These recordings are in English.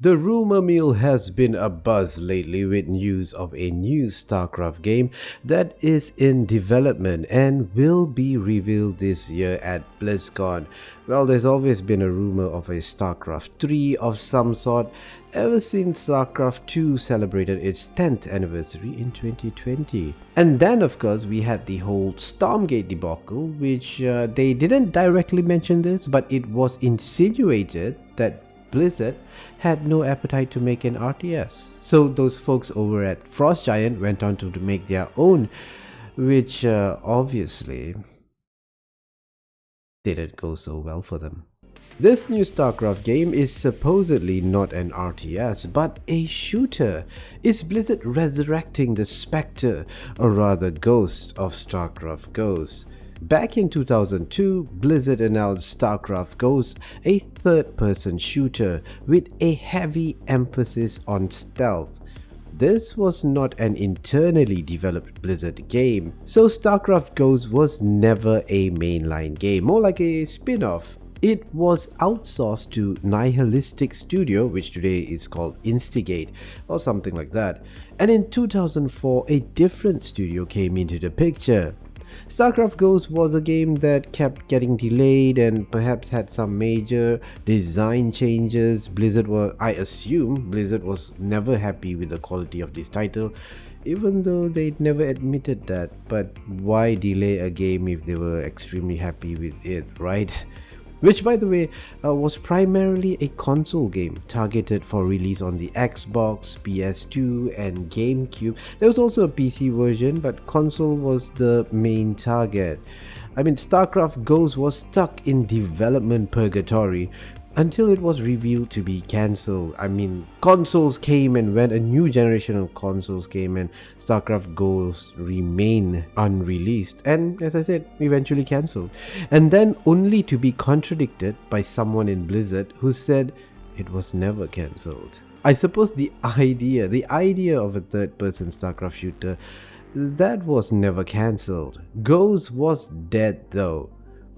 The rumor mill has been abuzz lately with news of a new Starcraft game that is in development and will be revealed this year at BlizzCon. Well, there's always been a rumor of a Starcraft 3 of some sort ever since Starcraft 2 celebrated its 10th anniversary in 2020. And then, of course, we had the whole Stormgate debacle, which they didn't directly mention this, but it was insinuated that Blizzard had no appetite to make an RTS. So those folks over at Frost Giant went on to make their own, which obviously didn't go so well for them. This new StarCraft game is supposedly not an RTS, but a shooter. Is Blizzard resurrecting the spectre, or rather ghost, of StarCraft Ghost? Back in 2002, Blizzard announced Starcraft Ghost, a third-person shooter with a heavy emphasis on stealth. This was not an internally developed Blizzard game, so Starcraft Ghost was never a mainline game, more like a spin-off. It was outsourced to Nihilistic Studio, which today is called Instigate, or something like that. And in 2004, a different studio came into the picture. Starcraft Ghost was a game that kept getting delayed and perhaps had some major design changes. I assume Blizzard was never happy with the quality of this title, even though they'd never admitted that. But why delay a game if they were extremely happy with it, right? Which, by the way, was primarily a console game targeted for release on the Xbox, PS2 and GameCube. There was also a PC version, but console was the main target. I mean, StarCraft Ghost was stuck in development purgatory until it was revealed to be cancelled. I mean, consoles came and went, a new generation of consoles came, and StarCraft Ghost remained unreleased and, as I said, eventually cancelled. And then only to be contradicted by someone in Blizzard who said it was never cancelled. I suppose the idea of a third-person StarCraft shooter, that was never cancelled. Ghost was dead though.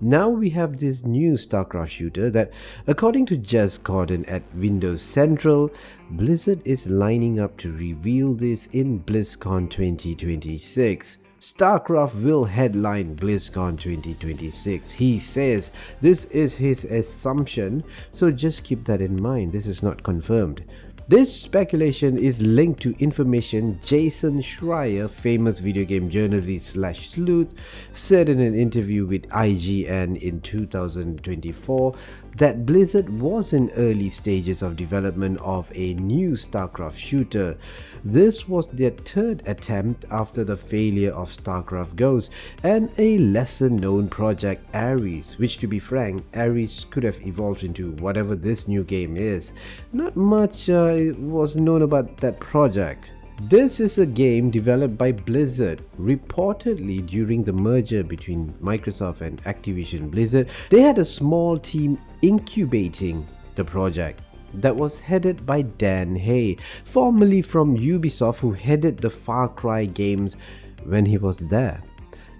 Now we have this new StarCraft shooter that, according to Jez Corden at Windows Central, Blizzard is lining up to reveal this in BlizzCon 2026. StarCraft will headline BlizzCon 2026. He says this is his assumption, so just keep that in mind. This is not confirmed. This speculation is linked to information Jason Schreier, famous video game journalist slash sleuth, said in an interview with IGN in 2024 that Blizzard was in early stages of development of a new StarCraft shooter. This was their third attempt after the failure of StarCraft Ghost and a lesser known project Ares, which, to be frank, Ares could have evolved into whatever this new game is. Not much was known about that project. This is a game developed by Blizzard. Reportedly, during the merger between Microsoft and Activision Blizzard, they had a small team incubating the project that was headed by Dan Hay, formerly from Ubisoft, who headed the FarCry games when he was there.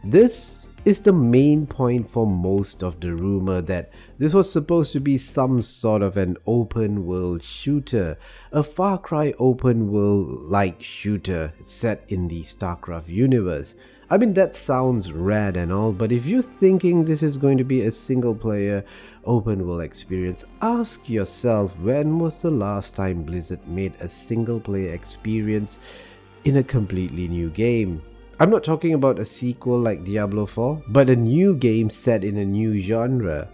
This is the main point for most of the rumor that this was supposed to be some sort of an open world shooter, a Far Cry open world like shooter set in the StarCraft universe. I mean, that sounds rad and all, but if you're thinking this is going to be a single player open world experience, ask yourself, when was the last time Blizzard made a single player experience in a completely new game? I'm not talking about a sequel like Diablo 4, but a new game set in a new genre.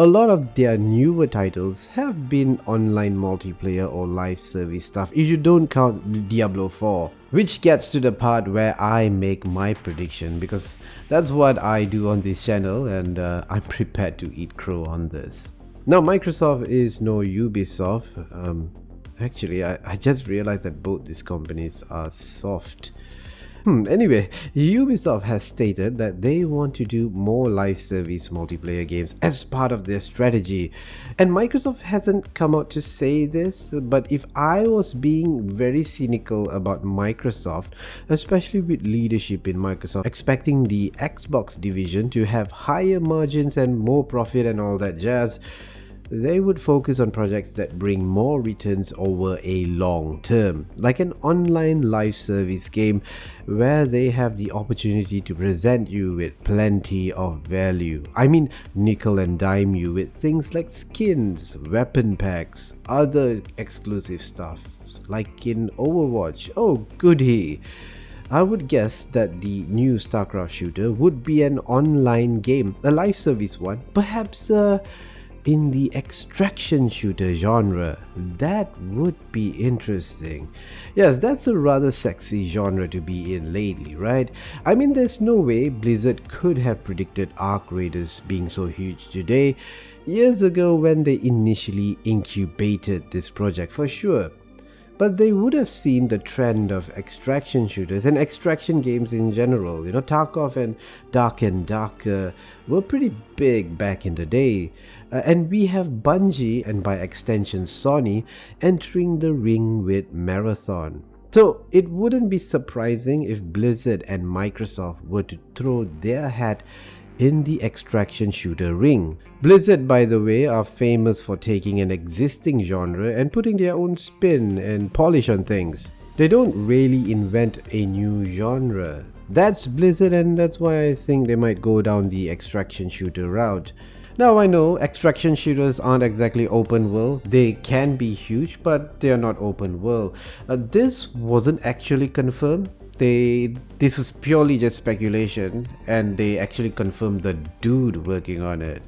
A lot of their newer titles have been online multiplayer or live service stuff, if you don't count Diablo 4. Which gets to the part where I make my prediction, because that's what I do on this channel, and I'm prepared to eat crow on this. Now, Microsoft is no Ubisoft. Actually, I just realized that both these companies are soft. Anyway, Ubisoft has stated that they want to do more live service multiplayer games as part of their strategy. And Microsoft hasn't come out to say this, but if I was being very cynical about Microsoft, especially with leadership in Microsoft expecting the Xbox division to have higher margins and more profit and all that jazz, they would focus on projects that bring more returns over a long term, like an online live service game where they have the opportunity to present you with plenty of value. I mean, nickel and dime you with things like skins, weapon packs, other exclusive stuff, like in Overwatch. Oh, goody! I would guess that the new Starcraft shooter would be an online game, a live service one, perhaps in the extraction shooter genre. That would be interesting. Yes, that's a rather sexy genre to be in lately, right? I mean, there's no way Blizzard could have predicted Arc Raiders being so huge today, years ago when they initially incubated this project for sure. But they would have seen the trend of extraction shooters and extraction games in general. You know, Tarkov and Dark and Darker were pretty big back in the day. And we have Bungie, and by extension Sony, entering the ring with Marathon. So it wouldn't be surprising if Blizzard and Microsoft were to throw their hat in the extraction shooter ring. Blizzard, by the way, are famous for taking an existing genre and putting their own spin and polish on things. They don't really invent a new genre. That's Blizzard, and that's why I think they might go down the extraction shooter route. Now, I know extraction shooters aren't exactly open world. They can be huge, but they are not open world. This wasn't actually confirmed. This was purely just speculation, and they actually confirmed the dude working on it.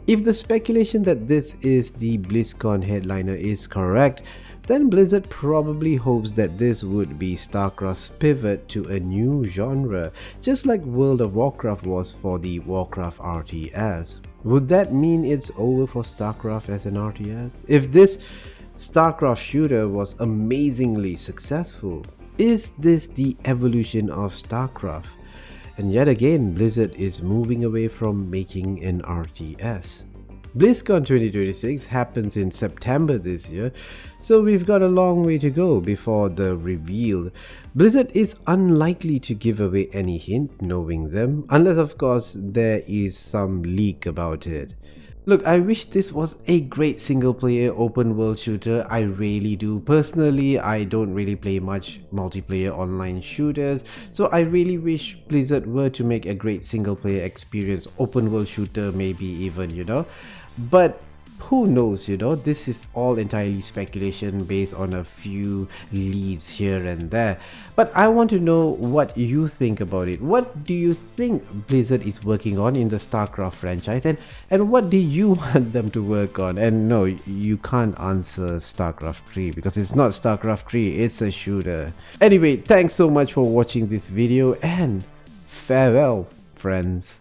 If the speculation that this is the BlizzCon headliner is correct, then Blizzard probably hopes that this would be StarCraft's pivot to a new genre, just like World of Warcraft was for the Warcraft RTS. Would that mean it's over for StarCraft as an RTS? If this StarCraft shooter was amazingly successful, is this the evolution of StarCraft? And yet again, Blizzard is moving away from making an RTS. BlizzCon 2026 happens in September this year, so we've got a long way to go before the reveal. Blizzard is unlikely to give away any hint, knowing them, unless of course there is some leak about it. Look, I wish this was a great single-player open-world shooter. I really do. Personally, I don't really play much multiplayer online shooters, so I really wish Blizzard were to make a great single-player experience, open-world shooter maybe even, you know. But who knows, you know, this is all entirely speculation based on a few leads here and there. But I want to know what you think about it. What do you think Blizzard is working on in the StarCraft franchise, and what do you want them to work on? And no, you can't answer StarCraft 3 because it's not StarCraft 3, it's a shooter. Anyway, thanks so much for watching this video, and farewell, friends.